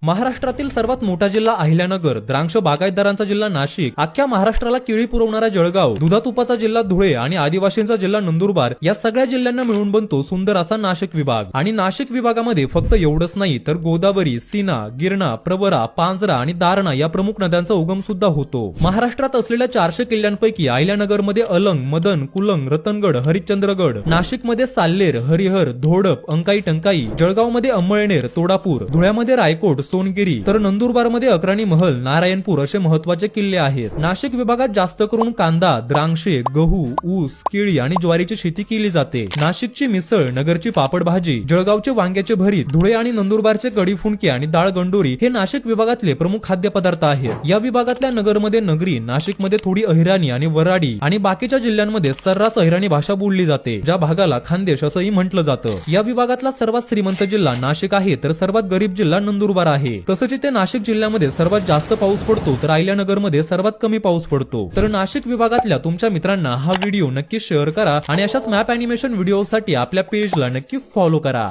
महाराष्ट्रातील सर्वात मोठा जिल्हा अहिल्यानगर, द्राक्ष बागायतदारांचा जिल्हा नाशिक, अख्ख्या महाराष्ट्राला केळी पुरवणारा जळगाव, दुधातुपाचा जिल्हा धुळे आणि आदिवासींचा जिल्हा नंदुरबार या सगळ्या जिल्ह्यांना मिळून बनतो सुंदर असा नाशिक विभाग। आणि नाशिक विभागामध्ये फक्त एवढंच नाही तर गोदावरी, सीना, गिरणा, प्रवरा, पांझरा आणि दारणा या प्रमुख नद्यांचा उगम सुद्धा होतो। महाराष्ट्रात असलेल्या 400 किल्ल्यांपैकी अहिल्यानगरमध्ये अलंग, मदन, कुलंग, रतनगड, हरिश्चंद्रगड, नाशिकमध्ये साल्हेर, हरिहर, धोडप, अंकाई टंकाई, जळगावमध्ये अंमळनेर, तोडापूर, धुळ्यामध्ये रायकोट, सोनगिरी, तर नंदुरबारमध्ये अक्राणी महल, नारायणपूर असे महत्त्वाचे किल्ले आहेत। नाशिक विभागात जास्त करून कांदा, द्राक्षे, गहू, ऊस, केळी आणि ज्वारीची शेती केली जाते। नाशिकची मिसळ, नगरची पापड भाजी, जळगावचे वांग्याचे भरीत, धुळे आणि नंदुरबारचे कढी फुंडकी आणि डाळ गंडोरी हे नाशिक विभागातले प्रमुख खाद्यपदार्थ आहेत। या विभागातल्या नगरमध्ये नगरी, नाशिकमध्ये थोडी अहिराणी आणि वराडी आणि बाकीच्या जिल्ह्यांमध्ये सर्रास अहिराणी भाषा बोलली जाते, ज्या भागाला खानदेश असंही म्हटलं जातं। या विभागातला सर्वात श्रीमंत जिल्हा नाशिक आहे तर सर्वात गरीब जिल्हा नंदुरबार आहे। तसंच इथे नाशिक जिल्ह्यामध्ये सर्वात जास्त पाऊस पडतो तर अहिल्यानगरमध्ये सर्वात कमी पाऊस पडतो। तर नाशिक विभागातल्या तुमच्या मित्रांना हा व्हिडिओ नक्की शेअर करा आणि अशाच मॅप अॅनिमेशन व्हिडिओसाठी आपल्या पेजला नक्की फॉलो करा।